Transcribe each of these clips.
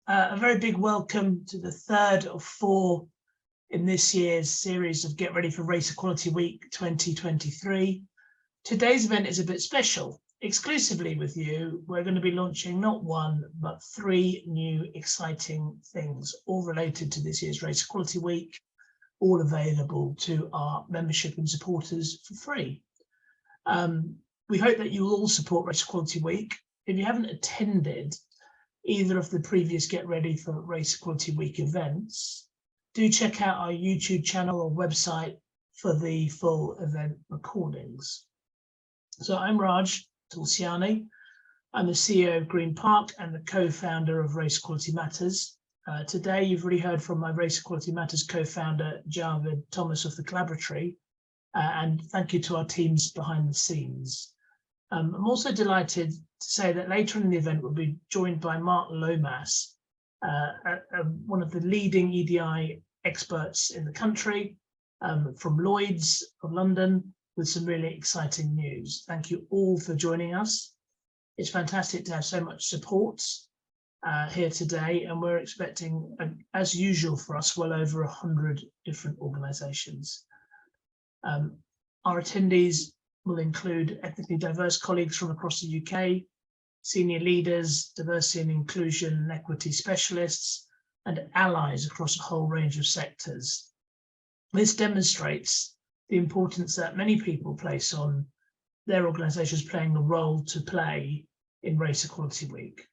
A very big welcome to the third of four in this year's series of Get Ready for Race Equality Week 2023. Today's event is a bit special. Exclusively with you, we're going to be launching not one, but three new exciting things, all related to this year's Race Equality Week, all available to our membership and supporters for free. We hope that you will all support Race Equality Week. If you haven't attended either of the previous Get Ready for Race Equality Week events, do check out our YouTube channel or website for the full event recordings. So I'm Raj Tulsiani. I'm the CEO of Green Park and the co-founder of Race Equality Matters. Today, you've already heard from my Race Equality Matters co-founder, Javed Thomas of the Collaboratory, and thank you to our teams behind the scenes. I'm also delighted to say that later in the event we'll be joined by Mark Lomas, one of the leading EDI experts in the country, from Lloyd's of London, with some really exciting news. Thank you all for joining us. It's fantastic to have so much support here today, and we're expecting, as usual for us, well over 100 different organisations. Our attendees will include ethnically diverse colleagues from across the UK, senior leaders, diversity and inclusion and equity specialists, and allies across a whole range of sectors. This demonstrates the importance that many people place on their organisations playing a role to play in Race Equality Week.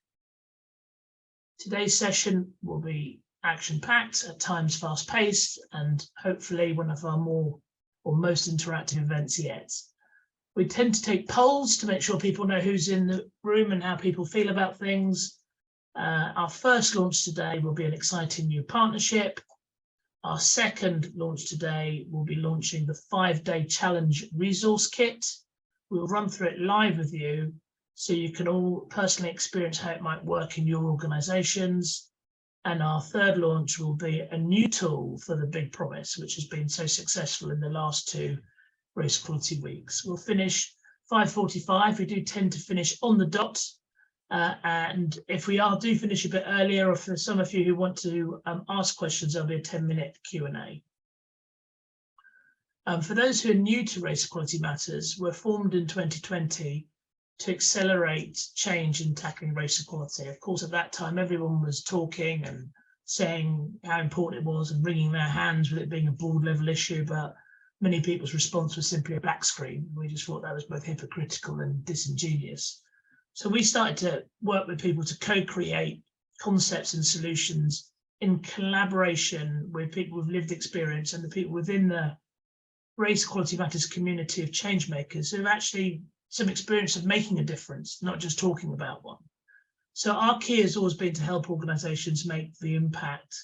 Today's session will be action-packed, at times fast-paced, and hopefully one of our most interactive events yet. We tend to take polls to make sure people know who's in the room and how people feel about things. Our first launch today will be an exciting new partnership. Our second launch today will be launching the 5-day challenge resource kit. We'll run through it live with you so you can all personally experience how it might work in your organisations. And our third launch will be a new tool for the Big Promise, which has been so successful in the last two Race Equality Weeks. We'll finish 5:45. We do tend to finish on the dot. And if we do finish a bit earlier, or for some of you who want to ask questions, there'll be a 10-minute Q&A. For those who are new to Race Equality Matters, we're formed in 2020 to accelerate change in tackling race equality. Of course, at that time, everyone was talking and saying how important it was and wringing their hands with it being a board level issue, but many people's response was simply a black screen. We just thought that was both hypocritical and disingenuous. So we started to work with people to co-create concepts and solutions in collaboration with people with lived experience and the people within the Race Equality Matters community of change makers who have actually some experience of making a difference, not just talking about one. So our key has always been to help organisations make the impact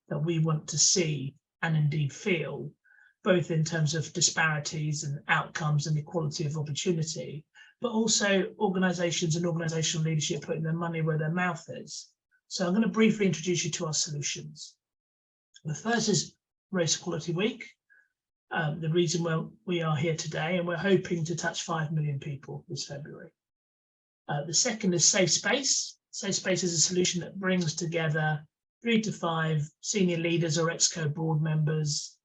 that we want to see and indeed feel, both in terms of disparities and outcomes and equality of opportunity, but also organisations and organisational leadership putting their money where their mouth is. So I'm going to briefly introduce you to our solutions. The first is Race Equality Week, the reason why we are here today, and we're hoping to touch 5 million people this February. The second is Safe Space. Safe Space is a solution that brings together 3 to 5 senior leaders or ExCo board members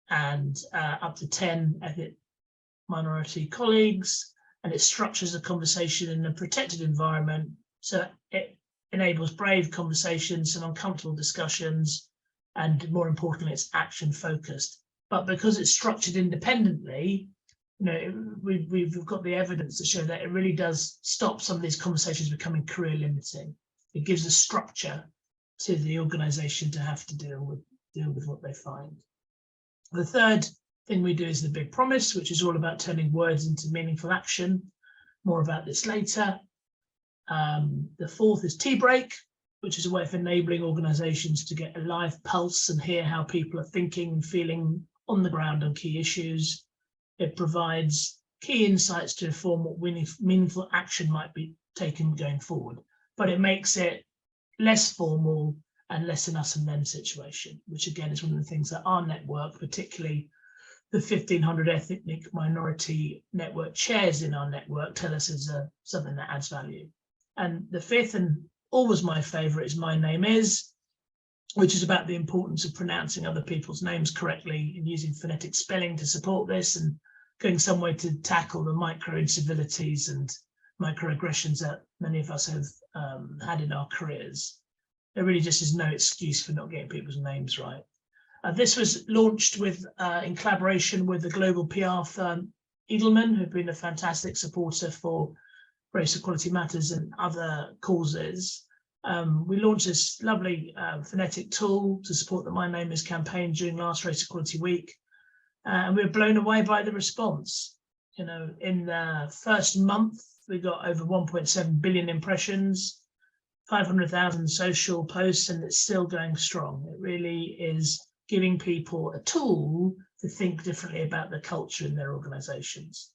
and up to 10 ethnic minority colleagues, and it structures the conversation in a protected environment so it enables brave conversations and uncomfortable discussions, and more importantly, it's action focused. But because it's structured independently, we've got the evidence to show that it really does stop some of these conversations becoming career limiting. It gives a structure to the organisation to have to deal with what they find. The third thing we do is the Big Promise, which is all about turning words into meaningful action. More about this later. The fourth is Tea Break, which is a way of enabling organisations to get a live pulse and hear how people are thinking and feeling on the ground on key issues. It provides key insights to inform what meaningful action might be taken going forward, but it makes it less formal and less an us and them situation, which again is one of the things that our network, particularly the 1,500 ethnic minority network chairs in our network, tell us is something that adds value. And the fifth and always my favourite is My Name Is, which is about the importance of pronouncing other people's names correctly and using phonetic spelling to support this, and going some way to tackle the micro incivilities and microaggressions that many of us have had in our careers. There really just is no excuse for not getting people's names right. This was launched in collaboration with the global PR firm Edelman, who've been a fantastic supporter for Race Equality Matters and other causes. We launched this lovely phonetic tool to support the My Name Is campaign during last Race Equality Week. And we were blown away by the response. You know, in the first month, we got over 1.7 billion impressions, 500,000 social posts, and it's still going strong. It really is giving people a tool to think differently about the culture in their organizations.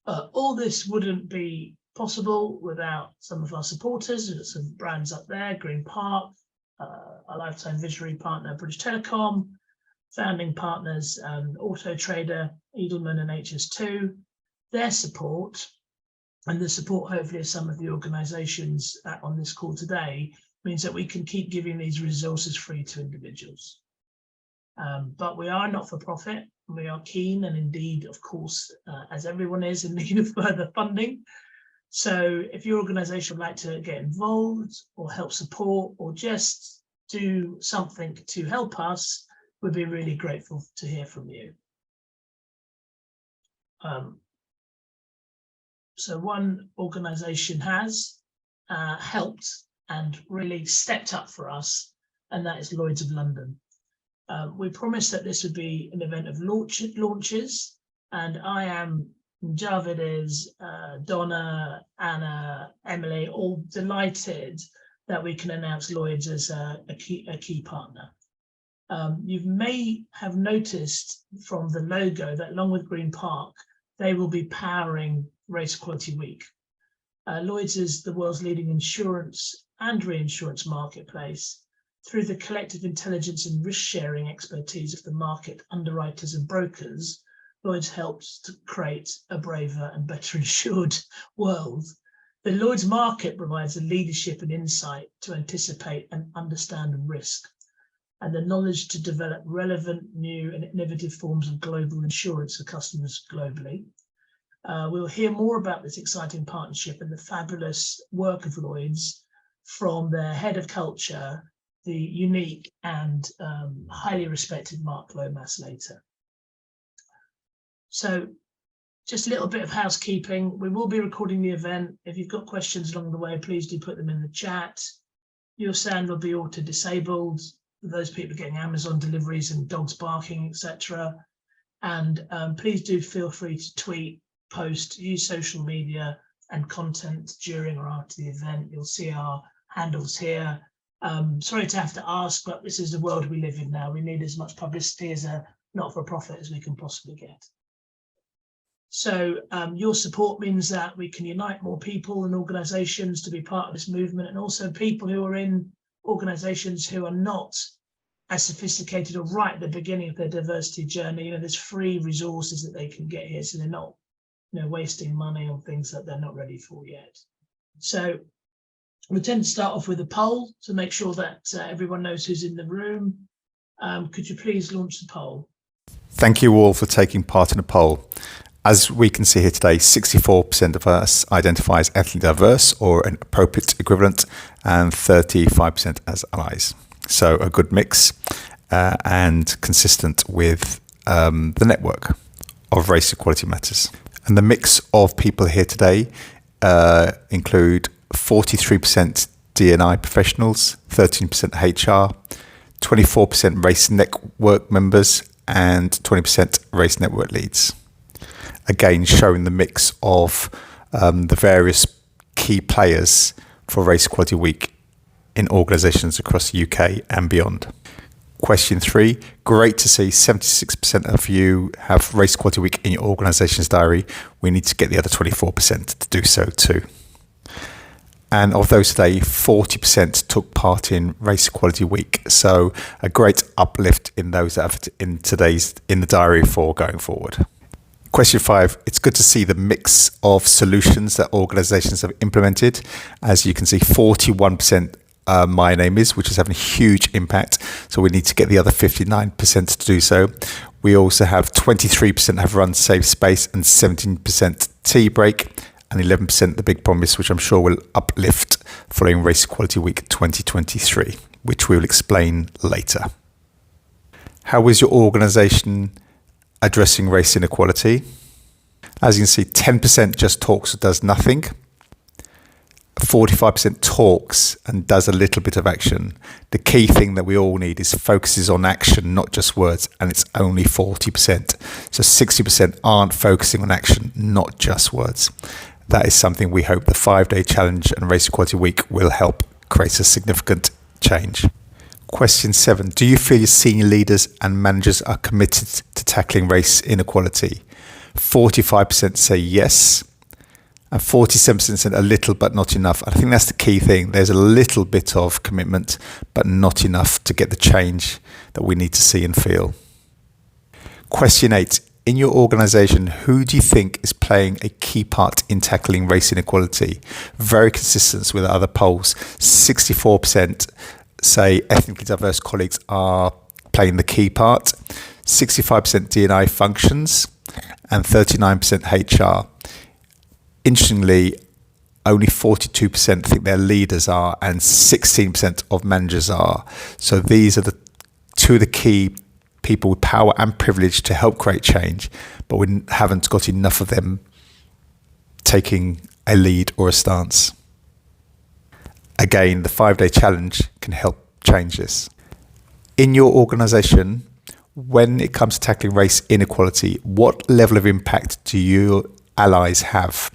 All this wouldn't be possible without some of our supporters. There's some brands up there: Green Park, our lifetime visionary partner, British Telecom, founding partners, Auto Trader, Edelman and HS2. Their support, and the support hopefully of some of the organizations on this call today, means that we can keep giving these resources free to individuals. But we are not for profit. We are keen, and indeed, of course, as everyone is, in need of further funding. So if your organization would like to get involved or help support or just do something to help us, we'd be really grateful to hear from you. So one organization has helped and really stepped up for us, and that is Lloyd's of London. We promised that this would be an event of launches, and I am, Javid is, Donna, Anna, Emily, all delighted that we can announce Lloyd's as a key partner. You may have noticed from the logo that along with Green Park, they will be powering Race Equality Week. Lloyd's is the world's leading insurance and reinsurance marketplace. Through the collective intelligence and risk-sharing expertise of the market underwriters and brokers, Lloyd's helps to create a braver and better insured world. The Lloyd's market provides the leadership and insight to anticipate and understand risk, and the knowledge to develop relevant, new and innovative forms of global insurance for customers globally. We'll hear more about this exciting partnership and the fabulous work of Lloyd's from their head of culture, the unique and highly respected Mark Lomas later. So just a little bit of housekeeping. We will be recording the event. If you've got questions along the way, please do put them in the chat. Your sound will be auto-disabled for those people getting Amazon deliveries and dogs barking, etc. And please do feel free to tweet, post, use social media and content during or after the event. You'll see our handles here. Sorry to have to ask, but this is the world we live in now. We need as much publicity as a not-for-profit as we can possibly get. So your support means that we can unite more people and organizations to be part of this movement, and also people who are in organizations who are not as sophisticated or right at the beginning of their diversity journey. You know, there's free resources that they can get here, so they're not, you know, wasting money on things that they're not ready for yet. So we tend to start off with a poll to make sure that everyone knows who's in the room. Could you please launch the poll? Thank you all for taking part in the poll. As we can see here today, 64% of us identify as ethnically diverse or an appropriate equivalent, and 35% as allies. So a good mix and consistent with the network of Race Equality Matters. And the mix of people here today include 43% D&I professionals, 13% HR, 24% Race Network members, and 20% Race Network leads. Again, showing the mix of the various key players for Race Equality Week in organisations across the UK and beyond. Question 3, great to see 76% of you have Race Equality Week in your organisation's diary. We need to get the other 24% to do so too. And of those today, 40% took part in Race Equality Week. So a great uplift in those that have in the diary for going forward. Question 5, it's good to see the mix of solutions that organizations have implemented. As you can see, 41% My Name Is, which is having a huge impact. So we need to get the other 59% to do so. We also have 23% have run Safe Space and 17% Tea Break and 11% The Big Promise, which I'm sure will uplift following Race Equality Week 2023, which we will explain later. How is your organization addressing race inequality? As you can see, 10% just talks or does nothing. 45% talks and does a little bit of action. The key thing that we all need is focuses on action, not just words, and it's only 40%. So 60% aren't focusing on action, not just words. That is something we hope the 5-day challenge and Race Equality Week will help create a significant change. Question 7, do you feel your senior leaders and managers are committed to tackling race inequality? 45% say yes, and 47% said a little but not enough. I think that's the key thing. There's a little bit of commitment, but not enough to get the change that we need to see and feel. Question 8, in your organisation, who do you think is playing a key part in tackling race inequality? Very consistent with other polls. 64% say ethnically diverse colleagues are playing the key part, 65% D&I functions, and 39% HR. Interestingly, only 42% think their leaders are, and 16% of managers are. So these are the two of the key people with power and privilege to help create change, but we haven't got enough of them taking a lead or a stance. Again, the 5-day challenge can help change this. In your organisation, when it comes to tackling race inequality, what level of impact do your allies have?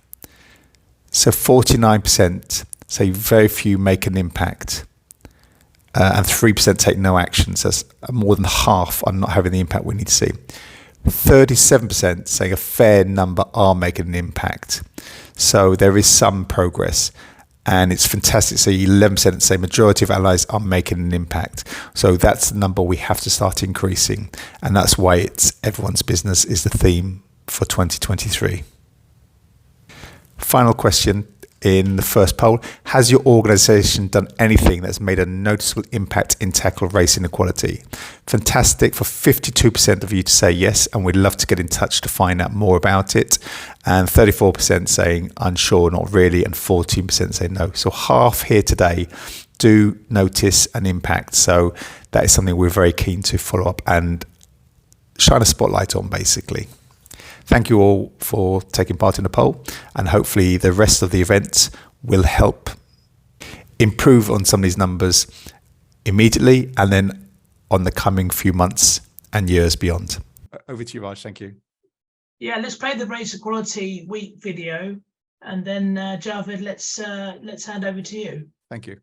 So 49% say very few make an impact, and 3% take no action. So that's more than half are not having the impact we need to see. 37% saying a fair number are making an impact. So there is some progress. And it's fantastic. So 11% say majority of allies are making an impact. So that's the number we have to start increasing. And that's why it's everyone's business is the theme for 2023. Final question in the first poll. Has your organisation done anything that's made a noticeable impact in tackle race inequality? Fantastic for 52% of you to say yes, and we'd love to get in touch to find out more about it. And 34% saying unsure, not really, and 14% say no. So half here today do notice an impact. So that is something we're very keen to follow up and shine a spotlight on, basically. Thank you all for taking part in the poll, and hopefully the rest of the event will help improve on some of these numbers immediately and then on the coming few months and years beyond. Over to you, Raj. Thank you. Yeah, let's play the Race Equality Week video, and then Javed, let's hand over to you. Thank you.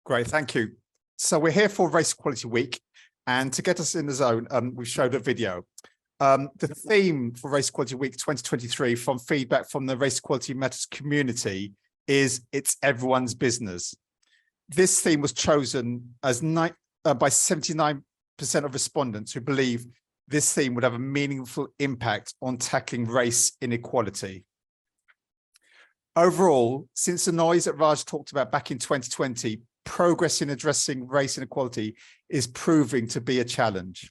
Great, thank you. So we're here for Race Equality Week, and to get us in the zone, we've showed a video. The theme for Race Equality Week 2023, from feedback from the Race Equality Matters community, is it's everyone's business. This theme was chosen as by 79% of respondents who believe this theme would have a meaningful impact on tackling race inequality. Overall, since the noise that Raj talked about back in 2020, progress in addressing race inequality is proving to be a challenge.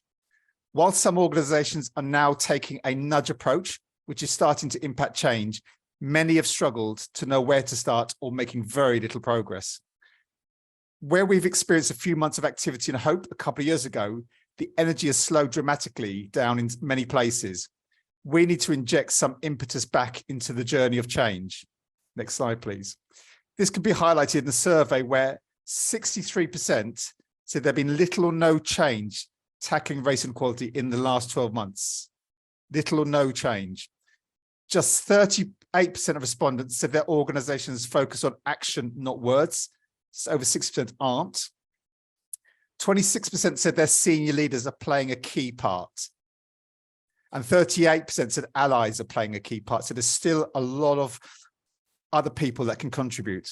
While some organizations are now taking a nudge approach, which is starting to impact change, many have struggled to know where to start or making very little progress. Where we've experienced a few months of activity and hope a couple of years ago, the energy has slowed dramatically down in many places. We need to inject some impetus back into the journey of change. Next slide, please. This can be highlighted in the survey where 63% said there'd been little or no change tackling race inequality in the last 12 months. Little or no change. Just 38% of respondents said their organizations focus on action, not words. So over 6% aren't. 26% said their senior leaders are playing a key part. And 38% said allies are playing a key part. So there's still a lot of other people that can contribute.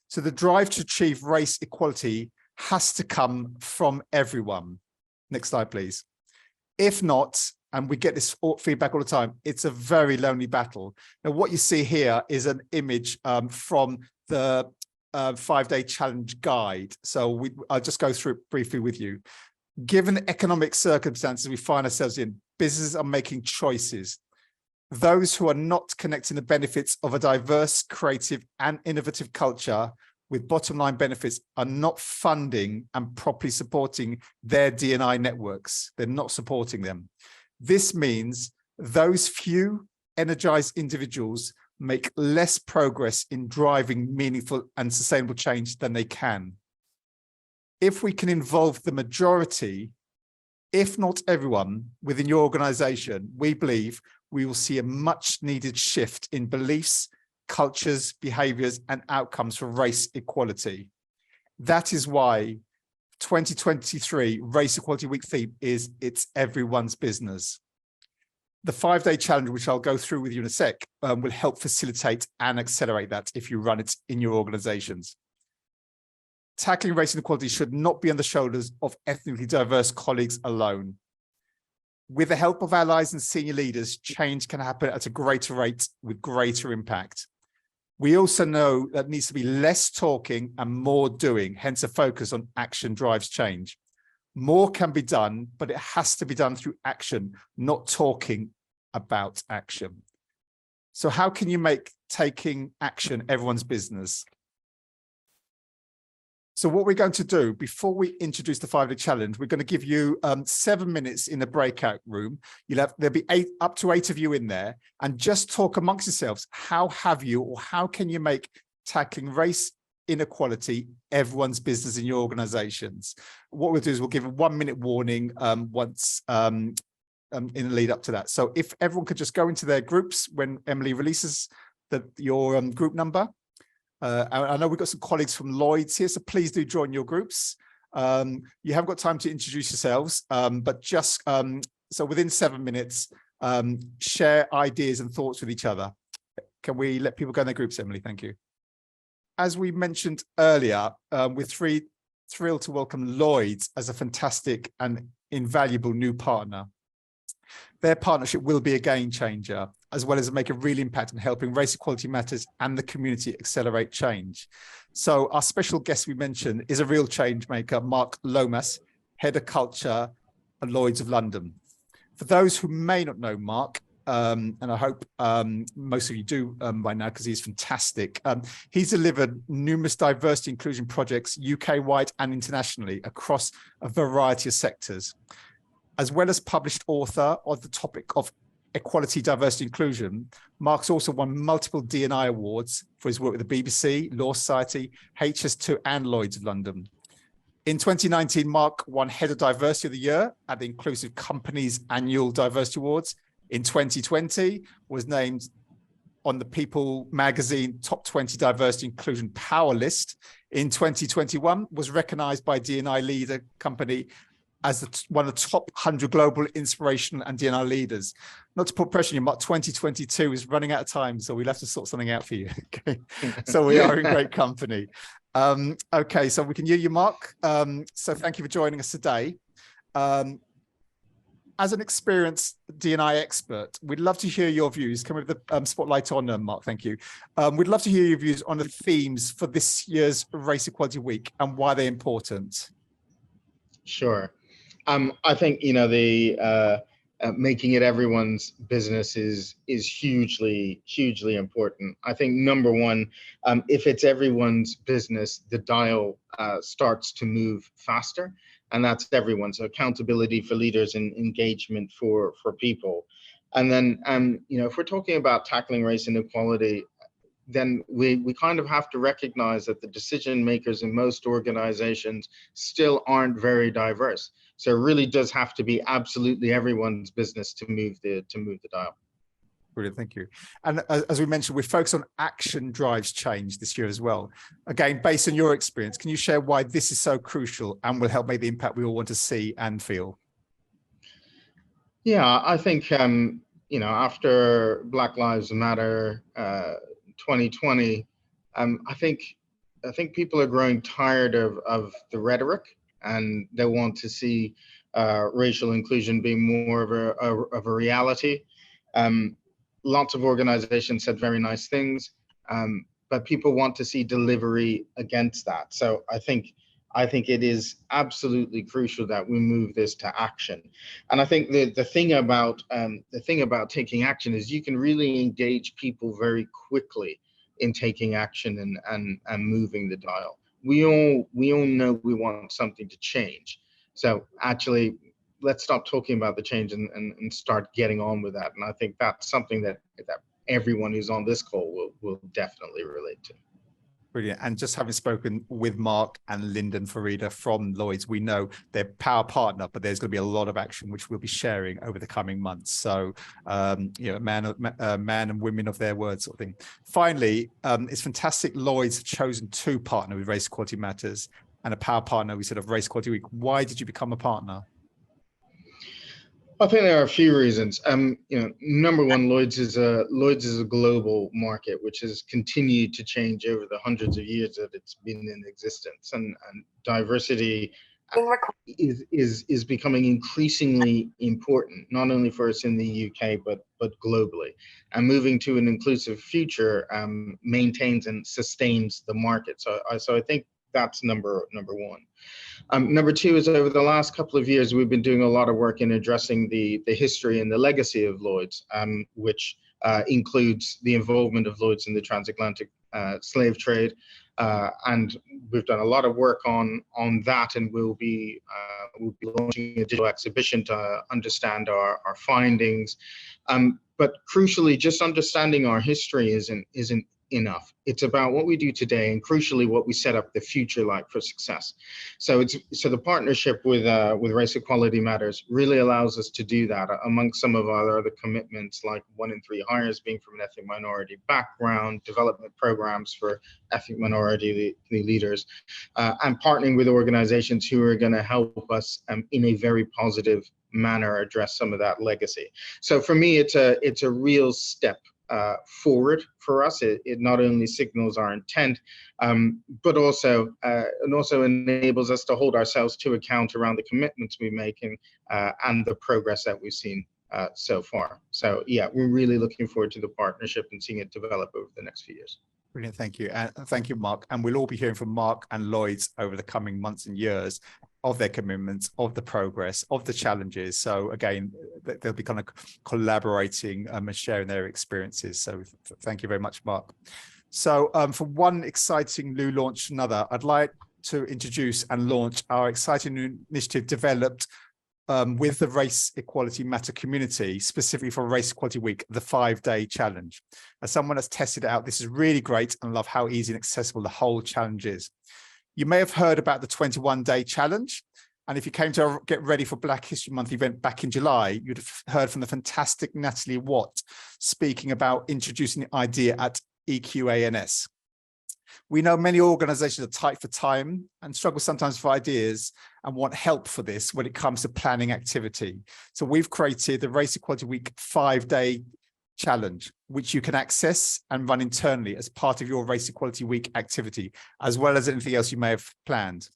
So the drive to achieve race equality has to come from everyone. Next slide, please. If not, and we get this feedback all the time, it's a very lonely battle. Now, what you see here is an image from the 5-day challenge guide. So I'll just go through it briefly with you. Given the economic circumstances we find ourselves in, businesses are making choices. Those who are not connecting the benefits of a diverse, creative and innovative culture with bottom line benefits are not funding and properly supporting their D&I networks. They're not supporting them. This means those few energized individuals make less progress in driving meaningful and sustainable change than they can. If we can involve the majority, if not everyone, within your organization, we believe we will see a much needed shift in beliefs, cultures, behaviors, and outcomes for race equality. That is why 2023 Race Equality Week theme is It's Everyone's Business. The 5-day challenge, which I'll go through with you in a sec, will help facilitate and accelerate that if you run it in your organizations. Tackling race inequality should not be on the shoulders of ethnically diverse colleagues alone. With the help of allies and senior leaders, change can happen at a greater rate with greater impact. We also know that there needs to be less talking and more doing, hence a focus on action drives change. More can be done, but it has to be done through action, not talking about action. So how can you make taking action everyone's business? So what we're going to do before we introduce the 5-day challenge, we're going to give you 7 minutes in the breakout room. There'll be up to 8 of you in there, and just talk amongst yourselves. How have you, or how can you make tackling race inequality everyone's business in your organizations? What we'll do is we'll give a 1-minute warning once in the lead up to that. So if everyone could just go into their groups when Emily releases your group number. I know we've got some colleagues from Lloyd's here, so please do join your groups. You haven't got time to introduce yourselves, but just so within 7 minutes, share ideas and thoughts with each other. Can we let people go in their groups, Emily? Thank you. As we mentioned earlier, we're thrilled to welcome Lloyd's as a fantastic and invaluable new partner. Their partnership will be a game changer, as well as make a real impact in helping Race Equality Matters and the community accelerate change. So our special guest we mentioned is a real change maker, Mark Lomas, Head of Culture at Lloyd's of London. For those who may not know Mark, and I hope most of you do by now because he's fantastic, he's delivered numerous diversity inclusion projects UK-wide and internationally across a variety of sectors. As well as published author on the topic of equality, diversity, inclusion, Mark's also won multiple D&I awards for his work with the BBC, Law Society, HS2 and Lloyd's of London. In 2019, Mark won Head of Diversity of the Year at the Inclusive Companies Annual Diversity Awards. In 2020, was named on the People magazine Top 20 Diversity Inclusion Power List. In 2021, was recognized by D&I Leader Company as one of the top 100 global inspirational and D&I leaders. Not to put pressure on you, Mark, 2022 is running out of time, so we'll have to sort something out for you. Okay. So we are in great company. Okay, so we can hear you, Mark. So thank you for joining us today. as an experienced D&I expert, we'd love to hear your views. Come with the spotlight on, Mark, thank you. We'd love to hear your views on the themes for this year's Race Equality Week and why they're important. Sure. I think, you know, the making it everyone's business is hugely important. I think number one, if it's everyone's business, the dial starts to move faster, and that's everyone. So accountability for leaders and engagement for people. And then, you know, if we're talking about tackling race inequality, then we kind of have to recognize that the decision makers in most organizations still aren't very diverse. So it really does have to be absolutely everyone's business to move the dial. Brilliant, thank you. And as we mentioned, we focus on action drives change this year as well. Again, based on your experience, can you share why this is so crucial and will help make the impact we all want to see and feel? Yeah, I think, you know, after Black Lives Matter 2020, I think people are growing tired of the rhetoric, and they want to see racial inclusion being more of a reality. Lots of organizations said very nice things, but people want to see delivery against that. So I think it is absolutely crucial that we move this to action. And I think the thing about taking action is you can really engage people very quickly in taking action and moving the dial. We all know we want something to change. So actually, let's stop talking about the change and start getting on with that. And I think that's something that everyone who's on this call will definitely relate to. Brilliant. And just having spoken with Mark and Lyndon Farida from Lloyds, we know they're power partner, but there's going to be a lot of action which we'll be sharing over the coming months. So, you know, man and women of their word sort of thing. Finally, it's fantastic Lloyds have chosen to partner with Race Equality Matters and a power partner, we said, of Race Equality Week. Why did you become a partner? I think there are a few reasons. You know, number one, Lloyds is a global market which has continued to change over the hundreds of years that it's been in existence, and diversity is becoming increasingly important, not only for us in the UK but globally. And moving to an inclusive future maintains and sustains the market. So I think that's number one. Number two is, over the last couple of years, we've been doing a lot of work in addressing the history and the legacy of Lloyds, which includes the involvement of Lloyds in the transatlantic slave trade. And we've done a lot of work on that, and we'll be launching a digital exhibition to understand our findings. But crucially, just understanding our history isn't enough. It's about what we do today, and crucially what we set up the future like for success. So the partnership with Race Equality Matters really allows us to do that, amongst some of our other commitments, like 1 in 3 hires being from an ethnic minority background, development programs for ethnic minority leaders, and partnering with organizations who are going to help us in a very positive manner address some of that legacy. So for me, it's a real step forward for us. It not only signals our intent, but also enables us to hold ourselves to account around the commitments we make and the progress that we've seen so far. So yeah, we're really looking forward to the partnership and seeing it develop over the next few years. Brilliant, thank you. And thank you, Mark. And we'll all be hearing from Mark and Lloyds over the coming months and years of their commitments, of the progress, of the challenges. So again, they'll be kind of collaborating and sharing their experiences. So thank you very much, Mark. So for one exciting new launch, another, I'd like to introduce and launch our exciting new initiative developed with the Race Equality Matter community, specifically for Race Equality Week, the 5-day challenge. As someone that's tested it out, this is really great, and I love how easy and accessible the whole challenge is. You may have heard about the 21-day challenge, and if you came to get ready for Black History Month event back in July, you'd have heard from the fantastic Natalie Watt speaking about introducing the idea at EQANS. We know many organizations are tight for time and struggle sometimes for ideas and want help for this when it comes to planning activity. So we've created the Race Equality Week 5-day challenge, which you can access and run internally as part of your Race Equality Week activity, as well as anything else you may have planned.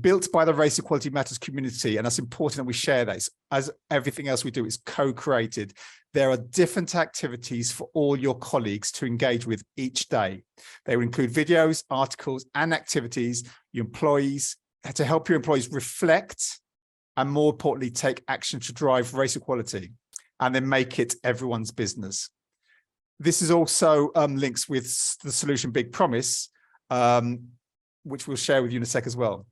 built by the Race Equality Matters community, and that's important that we share this. As everything else we do is co-created, there are different activities for all your colleagues to engage with each day. They will include videos, articles, and activities your employees to help your employees reflect and, more importantly, take action to drive race equality and then make it everyone's business. This is also links with the solution Big Promise, which we'll share with you in a sec as well.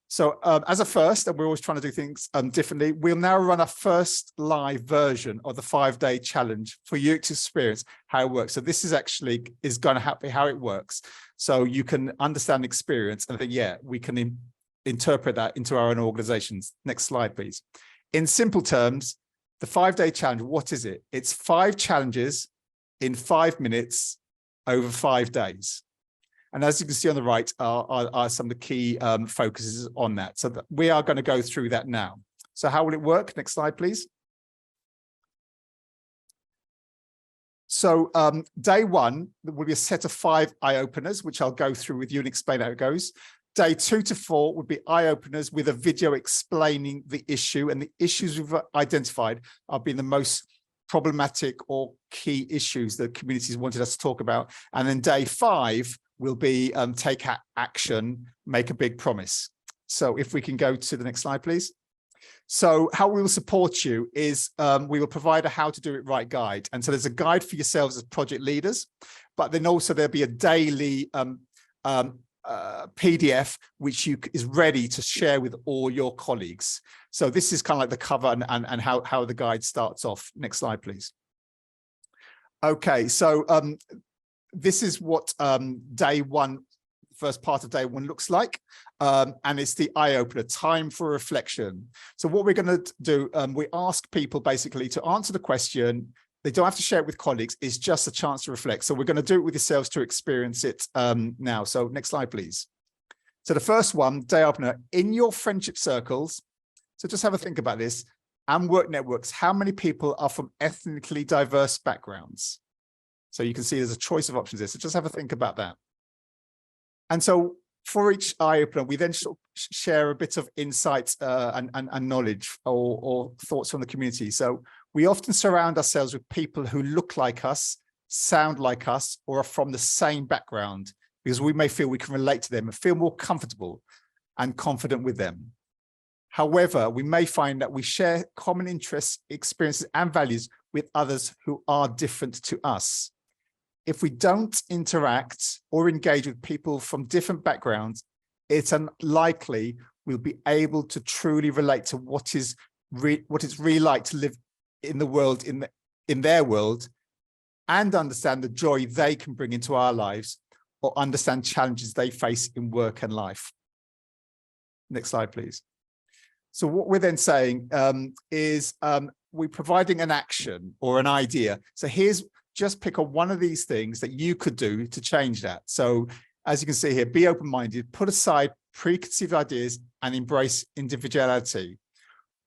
So as a first, and we're always trying to do things differently, we'll now run a first live version of the 5-day challenge for you to experience how it works. So this is going to happen, how it works. So you can understand the experience and think, yeah, we can interpret that into our own organizations. Next slide, please. In simple terms, the 5-day challenge, what is it? It's 5 challenges in 5 minutes over 5 days. And as you can see on the right are some of the key focuses on that. So we are going to go through that now. So how will it work? Next slide, please. So day 1 will be a set of 5 eye openers, which I'll go through with you and explain how it goes. Day 2 to 4 would be eye openers with a video explaining the issue, and the issues we've identified are being the most problematic or key issues that communities wanted us to talk about. And then day 5 will be take action, make a big promise. So if we can go to the next slide, please. So how we will support you is we will provide a how to do it right guide. And so there's a guide for yourselves as project leaders, but then also there'll be a daily PDF which is ready to share with all your colleagues. So this is kind of like the cover and how the guide starts off. Next slide, please. Okay, so this is what day 1, first part of day 1 looks like. And it's the eye opener, time for reflection. So what we're going to do, we ask people basically to answer the question. They don't have to share it with colleagues. It's just a chance to reflect. So we're going to do it with yourselves to experience it now. So next slide, please. So the first one, day opener, in your friendship circles. So just have a think about this. And work networks, how many people are from ethnically diverse backgrounds? So you can see there's a choice of options there. So just have a think about that. And so for each eye opener, we then share a bit of insights and knowledge or thoughts from the community. So we often surround ourselves with people who look like us, sound like us, or are from the same background, because we may feel we can relate to them and feel more comfortable and confident with them. However, we may find that we share common interests, experiences, and values with others who are different to us. If we don't interact or engage with people from different backgrounds, it's unlikely we'll be able to truly relate to what it's really like to live in the world, in their world, and understand the joy they can bring into our lives, or understand challenges they face in work and life. Next slide, please. So what we're then saying is we're providing an action or an idea. So here's, just pick on one of these things that you could do to change that. So as you can see here, be open-minded, put aside preconceived ideas and embrace individuality.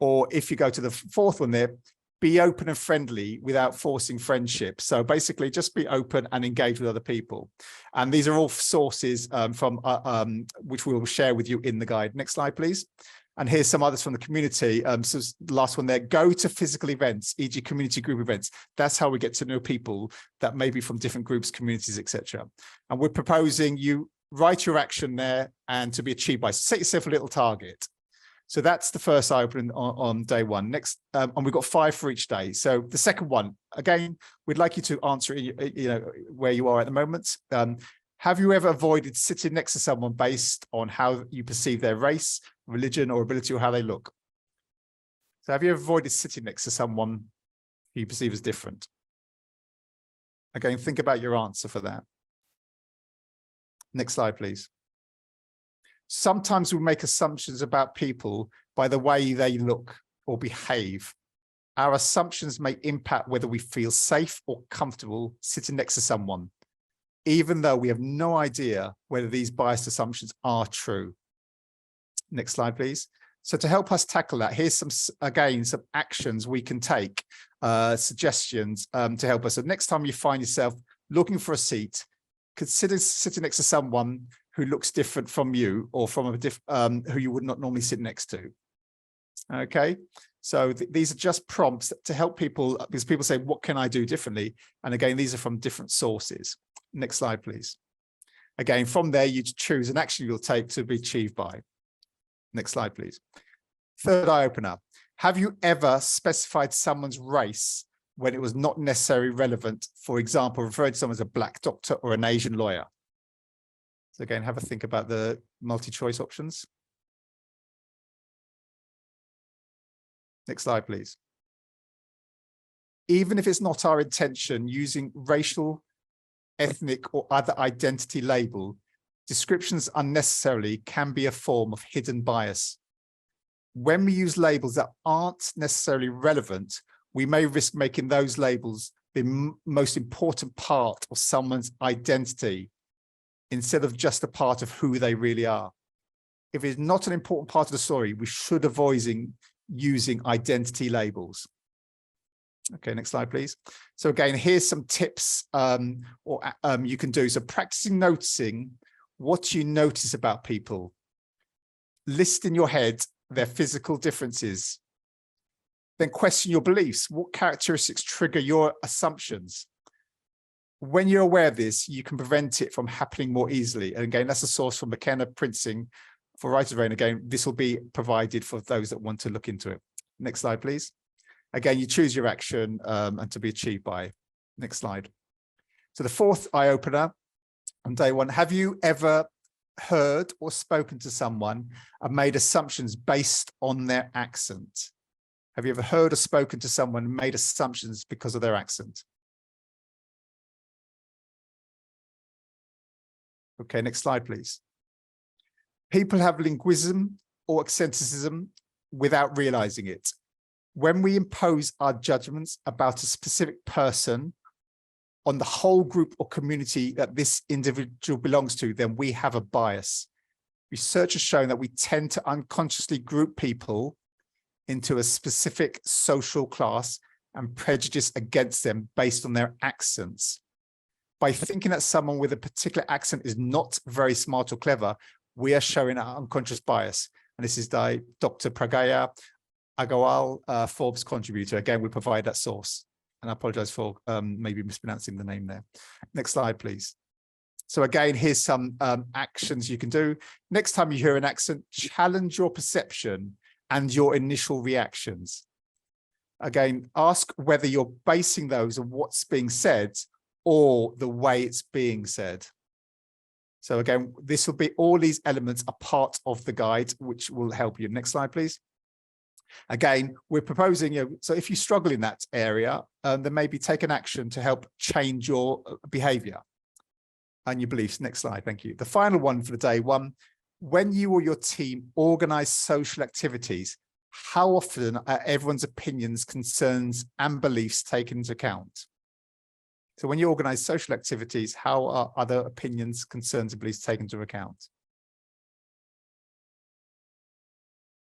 Or if you go to the 4th one there, be open and friendly without forcing friendship. So basically just be open and engage with other people. And these are all sources from which we will share with you in the guide. Next slide, please. And here's some others from the community. So the last one there, go to physical events, e.g. community group events. That's how we get to know people that may be from different groups, communities, etc. And we're proposing you write your action there and to be achieved by. Set yourself a little target. So that's the first eye opening on day 1. Next, and we've got 5 for each day. So the second one, again, we'd like you to answer, where you are at the moment. Have you ever avoided sitting next to someone based on how you perceive their race, religion, or ability, or how they look? So have you ever avoided sitting next to someone who you perceive as different? Again, think about your answer for that. Next slide, please. Sometimes we make assumptions about people by the way they look or behave. Our assumptions may impact whether we feel safe or comfortable sitting next to someone, even though we have no idea whether these biased assumptions are true. Next slide, please. So to help us tackle that, here's some actions we can take, suggestions to help us. So next time you find yourself looking for a seat, consider sitting next to someone who looks different from you or from a who you would not normally sit next to. Okay, so these are just prompts to help people, because people say, what can I do differently? And again, these are from different sources. Next slide, please. Again, from there, you choose an action you'll take to be achieved by. Next slide, please. Third eye opener. Have you ever specified someone's race when it was not necessarily relevant? For example, referring to someone as a black doctor or an Asian lawyer. So again, have a think about the multi-choice options. Next slide, please. Even if it's not our intention, using racial, ethnic, or other identity label, descriptions unnecessarily can be a form of hidden bias. When we use labels that aren't necessarily relevant, we may risk making those labels the most important part of someone's identity instead of just a part of who they really are. If it's not an important part of the story, we should avoid using identity labels. Okay, next slide, please. So again, here's some tips you can do. So practicing noticing what you notice about people. List in your head their physical differences. Then question your beliefs. What characteristics trigger your assumptions? When you're aware of this, you can prevent it from happening more easily. And again, that's a source from McKenna Printing for Writer's Brain. Again, this will be provided for those that want to look into it. Next slide, please. Again, you choose your action and to be achieved by. Next slide. So the fourth eye opener on day one. Have you ever heard or spoken to someone and made assumptions based on their accent? Have you ever heard or spoken to someone and made assumptions because of their accent? Okay, next slide, please. People have linguism or accenticism without realizing it. When we impose our judgments about a specific person on the whole group or community that this individual belongs to, then we have a bias. Research has shown that we tend to unconsciously group people into a specific social class and prejudice against them based on their accents. By thinking that someone with a particular accent is not very smart or clever, we are showing our unconscious bias. And this is Dr. Pragya Agarwal, Forbes contributor. Again, we provide that source. And I apologize for maybe mispronouncing the name there. Next slide, please. So again, here's some actions you can do. Next time you hear an accent, challenge your perception and your initial reactions. Again, ask whether you're basing those on what's being said or the way it's being said. So again, this will be, all these elements are part of the guide, which will help you. Next slide, please. Again, we're proposing, so if you struggle in that area, then maybe take an action to help change your behavior and your beliefs. Next slide, thank you. The final one for the day one, when you or your team organize social activities, how often are everyone's opinions, concerns, and beliefs taken into account? So when you organize social activities, how are other opinions, concerns, and beliefs taken into account?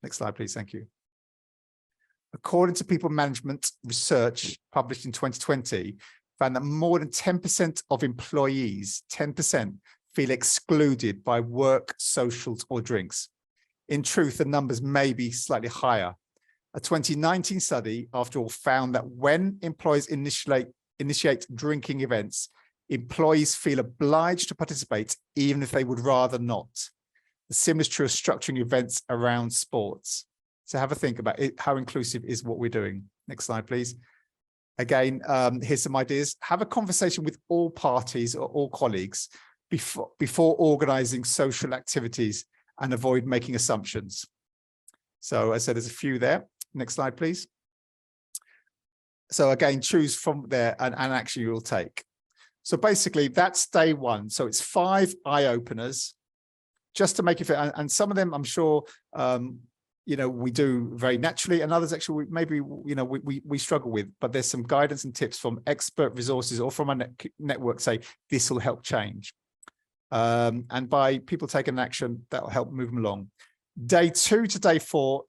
Next slide, please. Thank you. According to People Management research published in 2020, found that more than 10% of employees, 10%, feel excluded by work, socials, or drinks. In truth, the numbers may be slightly higher. A 2019 study, after all, found that when employees initiate drinking events, employees feel obliged to participate even if they would rather not. The same is true of structuring events around sports. So have a think about it. How inclusive is what we're doing? Next slide, please. Again, here's some ideas. Have a conversation with all parties or all colleagues before organizing social activities and avoid making assumptions. So as I said, there's a few there. Next slide, please. So again, choose from there an action you will take. So basically that's day one. So it's 5 eye openers just to make it fit. And some of them, I'm sure, we do very naturally, and others actually maybe we struggle with, but there's some guidance and tips from expert resources or from a network say this will help change. And by people taking action, that will help move them along. Day 2 to day 4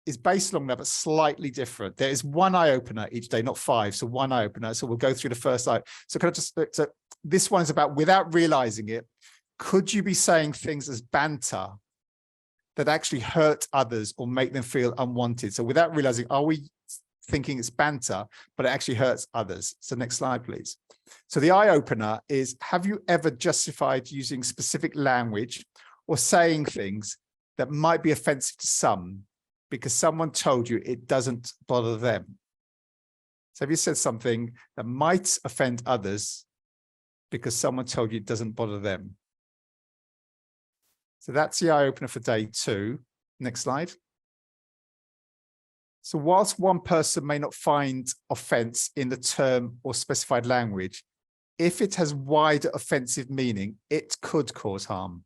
is based along that, but slightly different. There is 1 eye opener each day, not 5. So 1 eye opener. So we'll go through the first eye. So this one is about, without realizing it, could you be saying things as banter that actually hurt others or make them feel unwanted? So without realizing, are we thinking it's banter, but it actually hurts others? So next slide, please. So the eye opener is, have you ever justified using specific language or saying things that might be offensive to some because someone told you it doesn't bother them? So have you said something that might offend others because someone told you it doesn't bother them? So that's the eye opener for day 2. Next slide. So whilst one person may not find offense in the term or specified language, if it has wider offensive meaning, it could cause harm.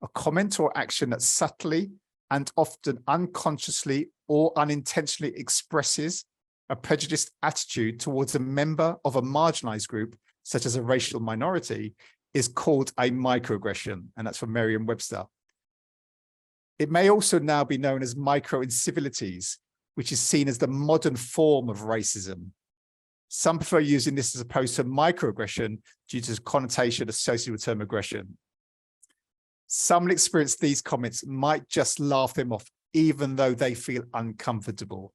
A comment or action that subtly and often unconsciously or unintentionally expresses a prejudiced attitude towards a member of a marginalized group, such as a racial minority, is called a microaggression, and that's from Merriam-Webster. It may also now be known as micro-incivilities, which is seen as the modern form of racism. Some prefer using this as opposed to microaggression due to the connotation associated with the term aggression. Some will experience these comments might just laugh them off, even though they feel uncomfortable.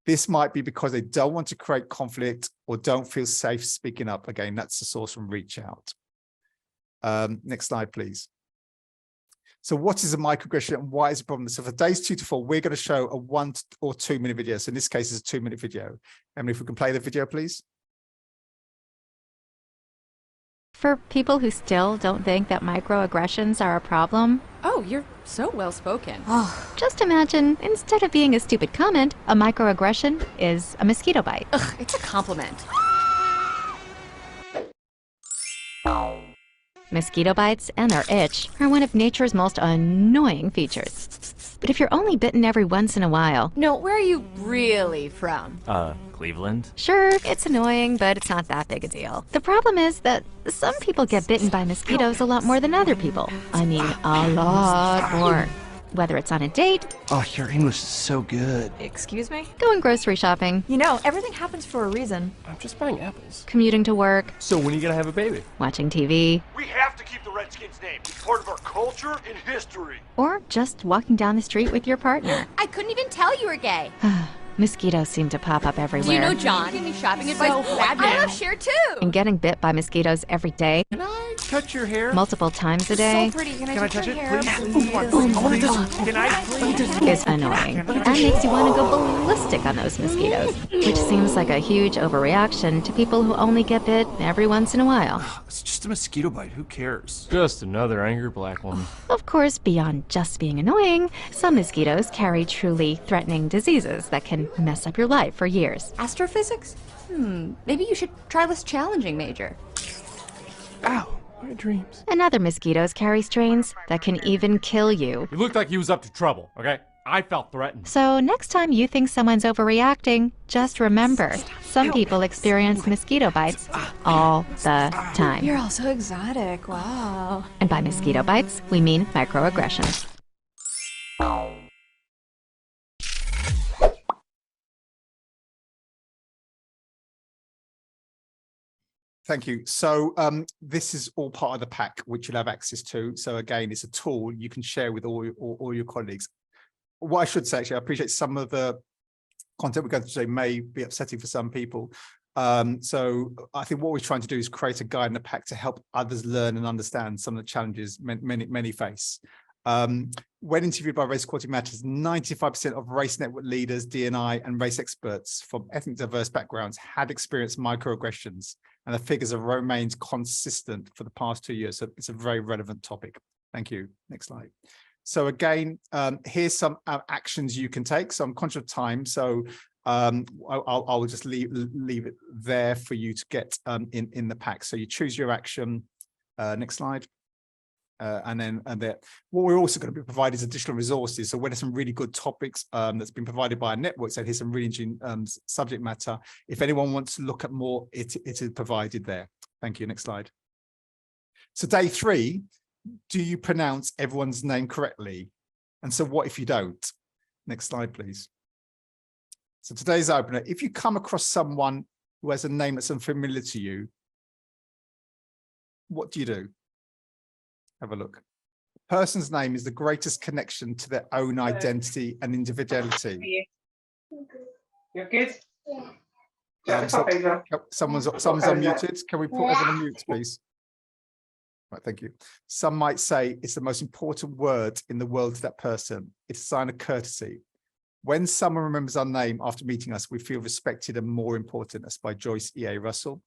This might be because they don't want to create conflict or don't feel safe speaking up. Again, that's the source from Reach Out. Next slide, please. So what is a microaggression and why is it a problem? So for days 2 to 4, we're going to show a 1 or 2 minute video. So in this case, it's a 2-minute video. Emily, if we can play the video, please. For people who still don't think that microaggressions are a problem, Oh, you're so well spoken. just imagine, instead of being a stupid comment, a microaggression is a mosquito bite. Ugh, it's a compliment. Mosquito bites and their itch are one of nature's most annoying features. But if you're only bitten every once in a while, No, where are you really from? Cleveland? sure, it's annoying, but it's not that big a deal. The problem is that some people get bitten by mosquitoes a lot more than other people. I mean, a lot more. Whether it's on a date, Oh, your English is so good. Excuse me? going grocery shopping, You know, everything happens for a reason. I'm just buying apples. commuting to work, So when are you gonna have a baby? watching TV, We have to keep the Redskins name. It's part of our culture and history. or just walking down the street with your partner. I couldn't even tell you were gay. Mosquitoes seem to pop up everywhere. Do you know John? Give me shopping advice. I love Cher too. And getting bit by mosquitoes every day, Can I touch your hair? multiple times a day, So pretty. Can Can I touch it, hair, please? Can I please? is annoying. And makes you want to go ballistic on those mosquitoes, which seems like a huge overreaction to people who only get bit every once in a while. It's just a mosquito bite. Who cares? Just another angry black woman. Of course, beyond just being annoying, some mosquitoes carry truly threatening diseases that can mess up your life for years. Astrophysics? Maybe you should try this challenging major. Ow, my dreams. And other mosquitoes carry strains that can even kill you. He looked like he was up to trouble, okay? I felt threatened. So next time you think someone's overreacting, just remember, some people experience mosquito bites all the time. You're all so exotic. Wow. And by mosquito bites, we mean microaggressions. Thank you. So this is all part of the pack, which you'll have access to. So again, it's a tool you can share with all your colleagues. What I should say, actually, I appreciate some of the content we're going to today may be upsetting for some people. So I think what we're trying to do is create a guide and a pack to help others learn and understand some of the challenges many face. When interviewed by Race Equality Matters, 95% of race network leaders, D&I, and race experts from ethnic diverse backgrounds had experienced microaggressions, and the figures have remained consistent for the past 2 years. So it's a very relevant topic. Thank you. Next slide. So again, here's some actions you can take. So I'm conscious of time, so I'll just leave it there for you to get in the pack. So you choose your action. Next slide. And what we're also going to be providing is additional resources. So when there's some really good topics that's been provided by a network, so here's some really interesting subject matter. If anyone wants to look at more, it is provided there. Thank you. Next slide. So day 3, do you pronounce everyone's name correctly? And so what if you don't? Next slide, please. So today's opener, if you come across someone who has a name that's unfamiliar to you, what do you do? Have a look. Person's name is the greatest connection to their own identity and individuality. You're good? Someone's unmuted. Can we put everyone on mute, please? Right, thank you. Some might say it's the most important word in the world to that person. It's a sign of courtesy. When someone remembers our name after meeting us, we feel respected and more important. That's by Joyce E.A. Russell.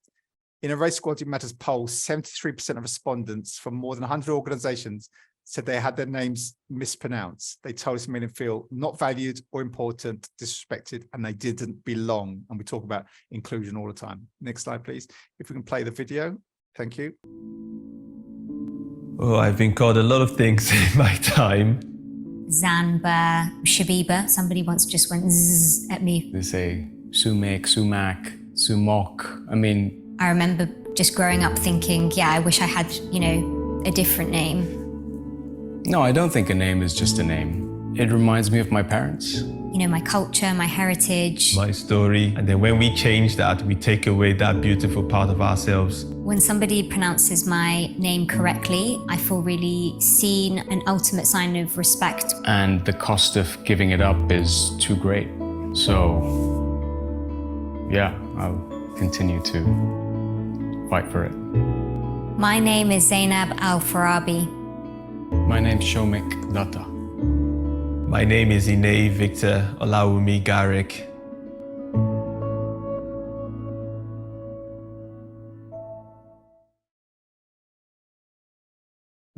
In a Race Equality Matters poll, 73% of respondents from more than 100 organizations said they had their names mispronounced. They told us it made them feel not valued or important, disrespected, and they didn't belong. And we talk about inclusion all the time. Next slide, please. If we can play the video. Thank you. Oh, I've been called a lot of things in my time. Zanba, Shabiba. Somebody once just went zzz at me. They say Sumek, Sumac, Sumok. I mean, I remember just growing up thinking, yeah, I wish I had, a different name. no, I don't think a name is just a name. It reminds me of my parents. My culture, my heritage. My story. And then when we change that, we take away that beautiful part of ourselves. When somebody pronounces my name correctly, I feel really seen, an ultimate sign of respect. And the cost of giving it up is too great. So, yeah, I'll continue to fight for it. My name is Zainab Al-Farabi. My name's Shomik Datta. My name is Ine Victor Olawumi Garrick.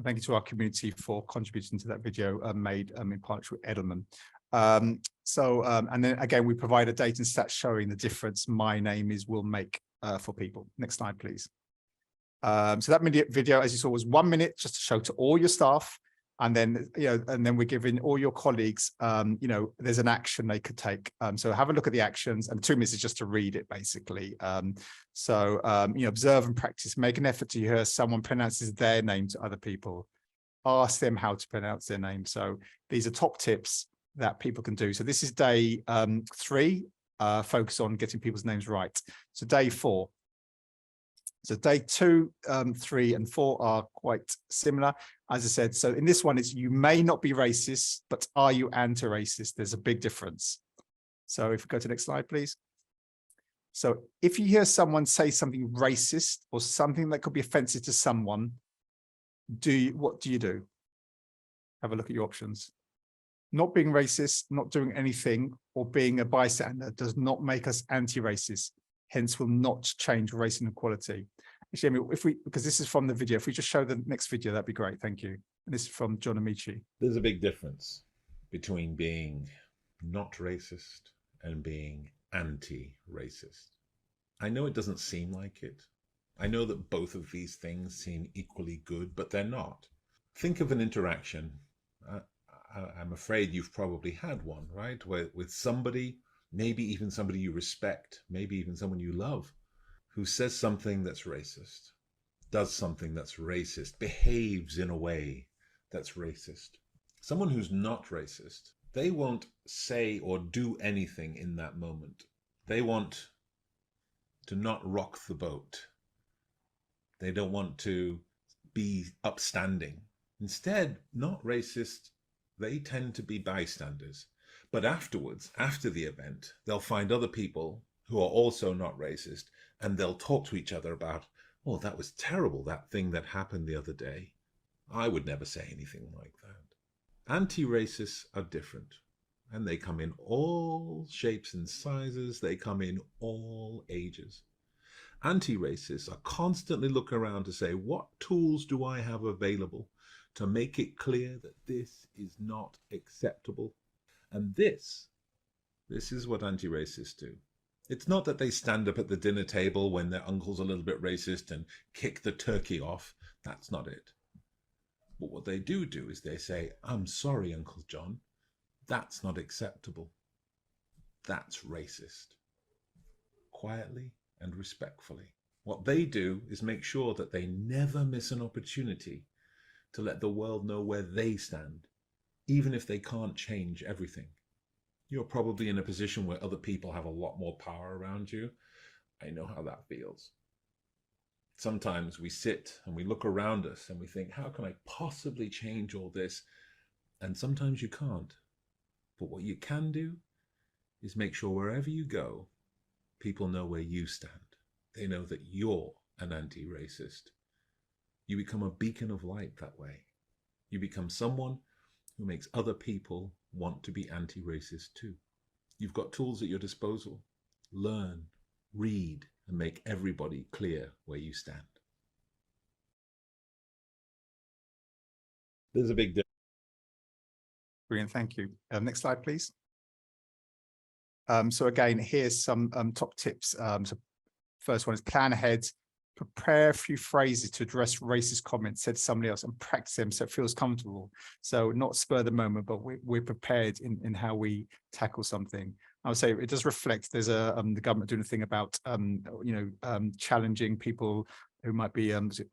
Thank you to our community for contributing to that video made in partnership with Edelman. And then again, we provide a data and stats showing the difference my name will make for people. Next slide, please. So that video, as you saw, was 1 minute just to show to all your staff. And then, we're giving all your colleagues, there's an action they could take. So have a look at the actions, and 2 minutes is just to read it, basically. Observe and practice. Make an effort to hear someone pronounces their name to other people. Ask them how to pronounce their name. So these are top tips that people can do. So this is day 3, focus on getting people's names right. So day 4. So day 2, 3, and 4 are quite similar. As I said, so in this one, it's you may not be racist, but are you anti-racist? There's a big difference. So if we go to the next slide, please. So if you hear someone say something racist or something that could be offensive to someone, what do you do? Have a look at your options. Not being racist, not doing anything, or being a bystander does not make us anti-racist. Hence will not change race inequality. Actually, because this is from the video, if we just show the next video, that'd be great. Thank you. And this is from John Amici. There's a big difference between being not racist and being anti-racist. I know it doesn't seem like it. I know that both of these things seem equally good, but they're not. Think of an interaction. I'm afraid you've probably had one, right? With somebody, maybe even somebody you respect, maybe even someone you love, who says something that's racist, does something that's racist, behaves in a way that's racist. Someone who's not racist, they won't say or do anything in that moment. They want to not rock the boat. They don't want to be upstanding. Instead, not racist, they tend to be bystanders. But afterwards, after the event, they'll find other people who are also not racist, and they'll talk to each other about, oh, that was terrible, that thing that happened the other day. I would never say anything like that. Anti-racists are different, and they come in all shapes and sizes. They come in all ages. Anti-racists are constantly looking around to say, what tools do I have available to make it clear that this is not acceptable? And this is what anti-racists do. It's not that they stand up at the dinner table when their uncle's a little bit racist and kick the turkey off. That's not it. But what they do is they say, I'm sorry, Uncle John. That's not acceptable. That's racist. Quietly and respectfully. What they do is make sure that they never miss an opportunity to let the world know where they stand, even if they can't change everything. You're probably in a position where other people have a lot more power around you. I know how that feels. Sometimes we sit and we look around us and we think, how can I possibly change all this? And sometimes you can't. But what you can do is make sure wherever you go, people know where you stand. They know that you're an anti-racist. You become a beacon of light that way. You become someone who makes other people want to be anti-racist too. You've got tools at your disposal. Learn, read, and make everybody clear where you stand. There's a big difference. Brilliant, thank you. Next slide, please. So again, here's some top tips. So first one is plan ahead, prepare a few phrases to address racist comments said to somebody else and practice them so it feels comfortable. So not spur the moment, but we're prepared in how we tackle something. I would say it does reflect, there's the government doing a thing about, challenging people who might be using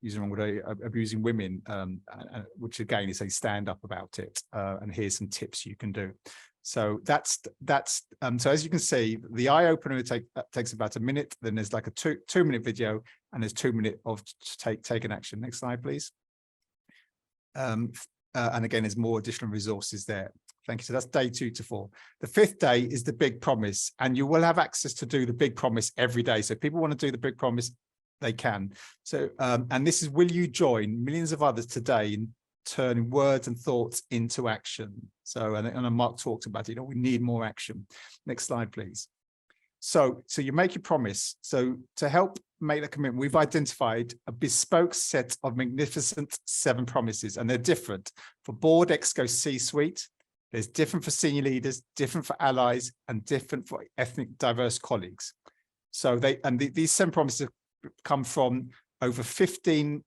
the wrong word, abusing women, which again is a stand up about it. And here's some tips you can do. So that's so as you can see, the eye opener takes about a minute. Then there's like a two minute video, and there's 2 minutes of taking action. Next slide, please. And again, there's more additional resources there. Thank you. So that's day 2 to 4. The 5th day is the big promise, and you will have access to do the big promise every day. So if people want to do the big promise, they can. So and this is, will you join millions of others today in turning words and thoughts into action? So and Mark talked about it, we need more action. Next slide, please. So you make your promise. So to help make the commitment, we've identified a bespoke set of magnificent 7 promises, and they're different for board, exco, C-suite. There's different for senior leaders, different for allies, and different for ethnic diverse colleagues. So these 7 promises come from over 15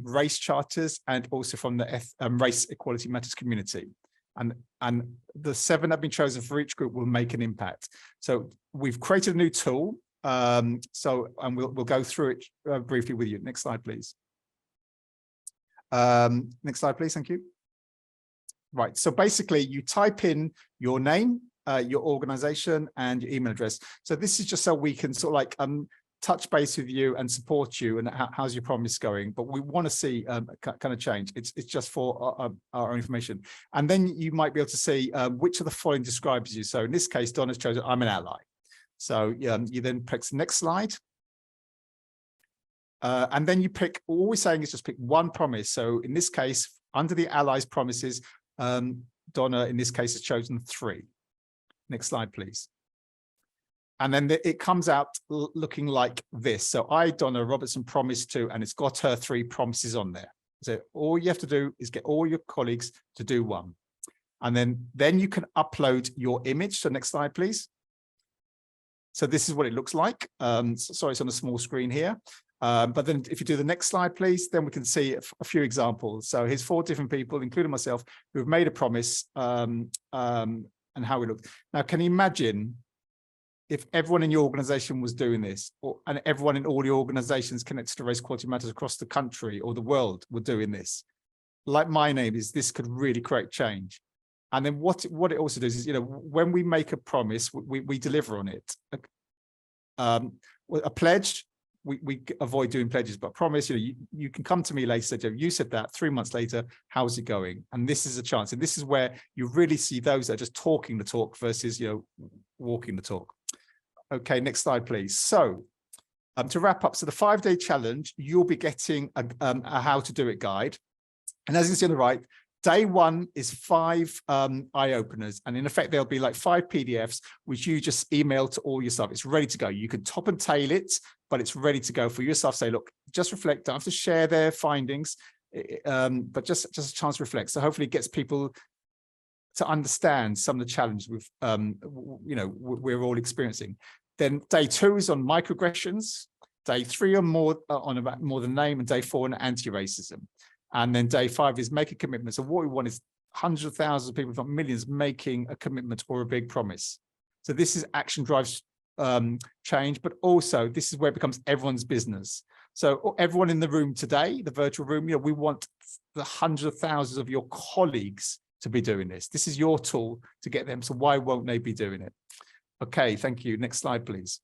race charters, and also from the Race Equality Matters community. And the 7 that have been chosen for each group will make an impact. So we've created a new tool. And we'll go through it briefly with you. Next slide, please. Next slide, please. Thank you. Right. So basically, you type in your name, your organization, and your email address. So this is just so we can sort of like touch base with you and support you, and how's your promise going. But we want to see kind of change. It's just for our information. And then you might be able to see which of the following describes you. So in this case, Donna's chosen I'm an ally. So you then pick the next slide. And then you pick, all we're saying is just pick one promise. So in this case, under the allies promises, Donna in this case has chosen 3. Next slide, please. And then it comes out looking like this. So I, Donna Robertson, promised to, and it's got her 3 promises on there. So all you have to do is get all your colleagues to do one. And then you can upload your image. So next slide, please. So this is what it looks like. Sorry, it's on a small screen here. But then if you do the next slide, please, then we can see a few examples. So here's 4 different people, including myself, who have made a promise and how we look. Now, can you imagine if everyone in your organization was doing this, and everyone in all the organizations connected to Race Equality Matters across the country or the world were doing this? Like my name is, this could really create change. And then what it also does is, when we make a promise, we deliver on it. A pledge, we avoid doing pledges, but promise, you can come to me later, you said that 3 months later, how's it going? And this is a chance. And this is where you really see those that are just talking the talk versus, walking the talk. Okay, next slide, please. So to wrap up, so the 5-day challenge, you'll be getting a how to do it guide. And as you can see on the right, day 1 is 5 eye openers, and in effect there'll be like 5 PDFs which you just email to all your staff. It's ready to go. You can top and tail it, but it's ready to go for your staff. Say, look, just reflect. Don't have to share their findings, but just a chance to reflect. So hopefully it gets people to understand some of the challenges we're all experiencing. Then day 2 is on microaggressions. Day 3 on more than name, and day 4 on anti-racism. And then day 5 is make a commitment. So what we want is hundreds of thousands of people, if not millions, making a commitment or a big promise. So this is action drives change, but also this is where it becomes everyone's business. So everyone in the room today, the virtual room, we want the hundreds of thousands of your colleagues to be doing this. This is your tool to get them. So why won't they be doing it? Okay, thank you. Next slide, please.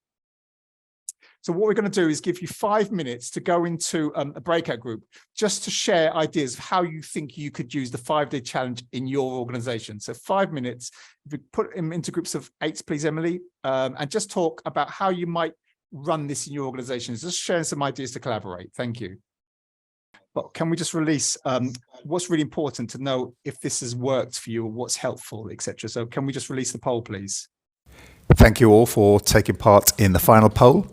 So what we're going to do is give you 5 minutes to go into a breakout group just to share ideas of how you think you could use the 5-day challenge in your organization. So 5 minutes, if you put them into groups of 8, please, Emily, and just talk about how you might run this in your organizations, just sharing some ideas to collaborate. Thank you. But can we just release what's really important to know if this has worked for you or what's helpful, etc. So can we just release the poll, please? Thank you all for taking part in the final poll.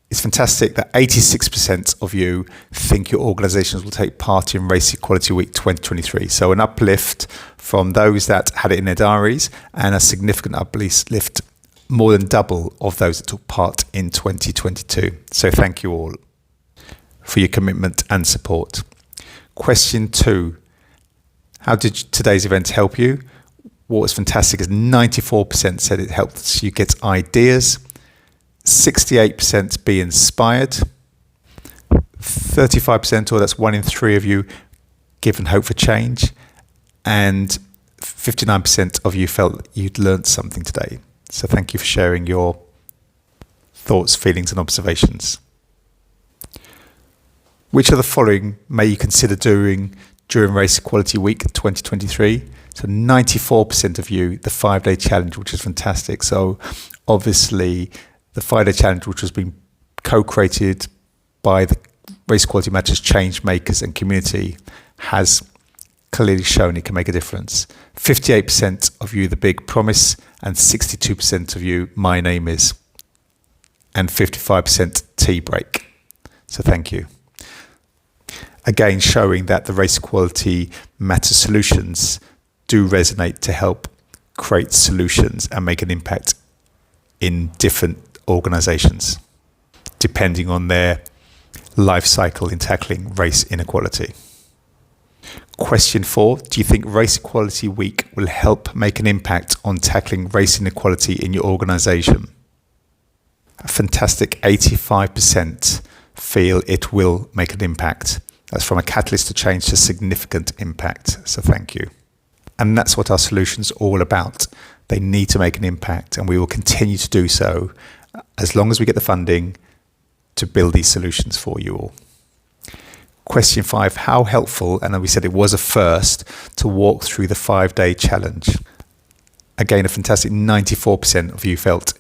It's fantastic that 86% of you think your organizations will take part in Race Equality Week 2023. So an uplift from those that had it in their diaries, and a significant uplift, more than double of those that took part in 2022. So thank you all for your commitment and support. Question 2, how did today's event help you? What was fantastic is 94% said it helps you get ideas, 68% be inspired, 35%, or that's 1 in 3 of you, given hope for change, and 59% of you felt you'd learned something today. So thank you for sharing your thoughts, feelings and observations. Which of the following may you consider doing during Race Equality Week 2023? So 94% of you, the 5-day challenge, which is fantastic. So obviously the 5-day challenge, which has been co-created by the Race Equality Matters change makers and community, has clearly shown it can make a difference. 58% of you, the big promise, and 62% of you, my name is, and 55% tea break. So thank you. Again, showing that the Race Equality Matters solutions do resonate to help create solutions and make an impact in different organizations, depending on their life cycle in tackling race inequality. Question 4, do you think Race Equality Week will help make an impact on tackling race inequality in your organization? A fantastic 85% feel it will make an impact. That's from a catalyst to change to significant impact. So thank you. And that's what our solutions are all about. They need to make an impact, and we will continue to do so as long as we get the funding to build these solutions for you all. Question 5, how helpful, and we said it was a first, to walk through the 5-day challenge. Again, a fantastic 94% of you felt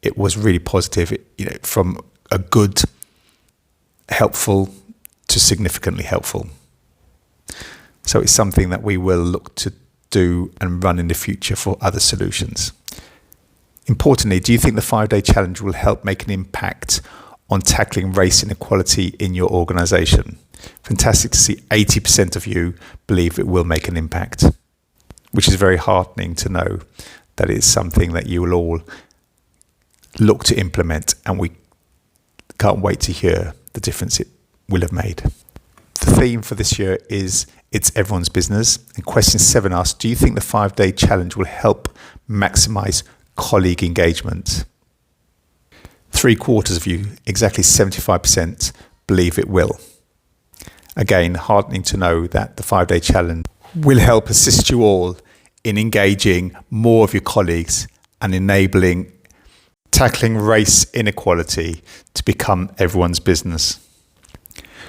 it was really positive, from a good, helpful to significantly helpful. So it's something that we will look to do and run in the future for other solutions. Importantly, do you think the 5-day challenge will help make an impact on tackling race inequality in your organization? Fantastic to see 80% of you believe it will make an impact, which is very heartening to know that it's something that you will all look to implement, and we can't wait to hear the difference it will have made. The theme for this year is It's Everyone's Business, and question 7 asks, do you think the 5-day challenge will help maximize colleague engagement? 3/4 of you, exactly 75%, believe it will. Again, heartening to know that the 5-day challenge will help assist you all in engaging more of your colleagues and enabling tackling race inequality to become everyone's business.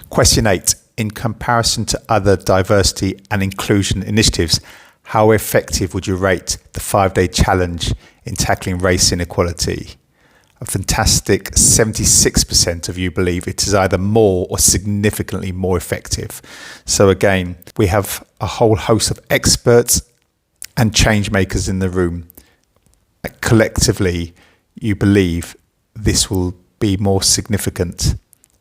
Question 8, in comparison to other diversity and inclusion initiatives, how effective would you rate the 5-day challenge in tackling race inequality? A fantastic 76% of you believe it is either more or significantly more effective. So again, we have a whole host of experts and change makers in the room. Collectively, you believe this will be more significant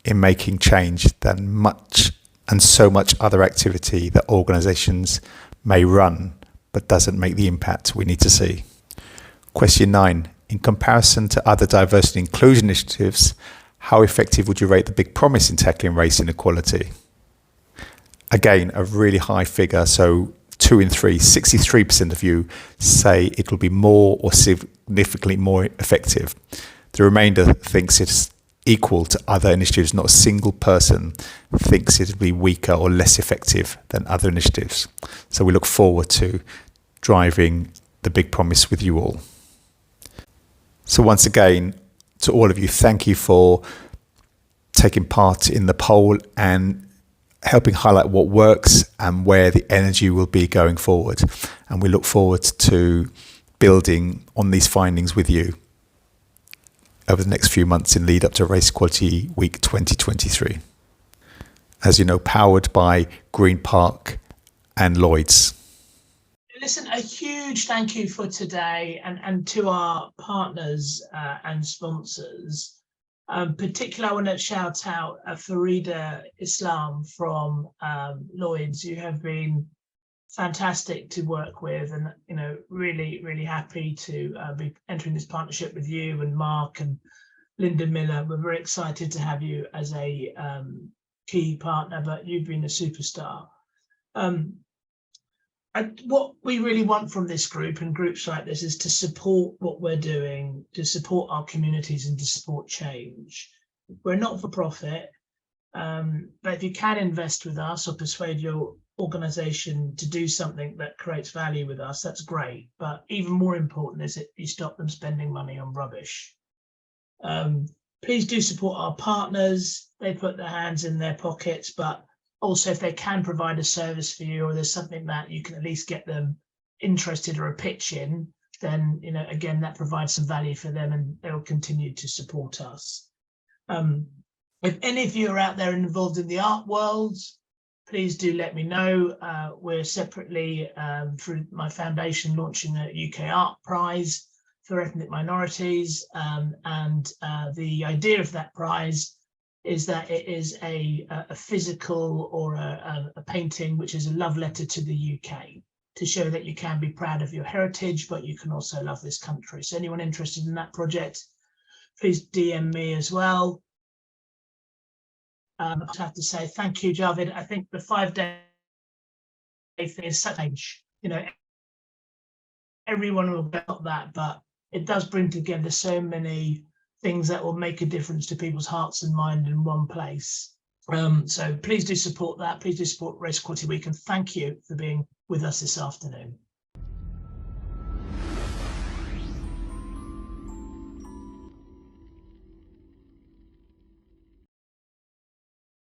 in making change than much and so much other activity that organizations may run but doesn't make the impact we need to see. Question 9, in comparison to other diversity and inclusion initiatives, how effective would you rate the Big Promise in tackling race inequality? Again, a really high figure, so 2 in 3, 63% of you say it will be more or significantly more effective. The remainder thinks it's equal to other initiatives. Not a single person thinks it will be weaker or less effective than other initiatives. So we look forward to driving the Big Promise with you all. So once again, to all of you, thank you for taking part in the poll and helping highlight what works and where the energy will be going forward. And we look forward to building on these findings with you over the next few months in lead up to Race Equality Week 2023. As you know, powered by Green Park and Lloyds. Listen, a huge thank you for today and to our partners and sponsors. Particularly, I want to shout out Farida Islam from Lloyds. You have been fantastic to work with, and really, really happy to be entering this partnership with you and Mark and Linda Miller. We're very excited to have you as a key partner, but you've been a superstar. What we really want from this group and groups like this is to support what we're doing, to support our communities and to support change. We're not for profit, but if you can invest with us or persuade your organization to do something that creates value with us, that's great. But even more important is that you stop them spending money on rubbish. Please do support our partners. They put their hands in their pockets, but also if they can provide a service for you, or there's something that you can at least get them interested or a pitch in, then again, that provides some value for them and they'll continue to support us. If any of you are out there involved in the art world, please do let me know. We're separately, through my foundation, launching a UK Art Prize for ethnic minorities. And the idea of that prize is that it is a physical or a painting, which is a love letter to the UK, to show that you can be proud of your heritage, but you can also love this country. So anyone interested in that project, please DM me as well. I have to say thank you, Javid. I think the 5-day thing is such a change. Everyone will get that, but it does bring together so many things that will make a difference to people's hearts and mind in one place. So please do support that. Please do support Race Equality Week, and thank you for being with us this afternoon.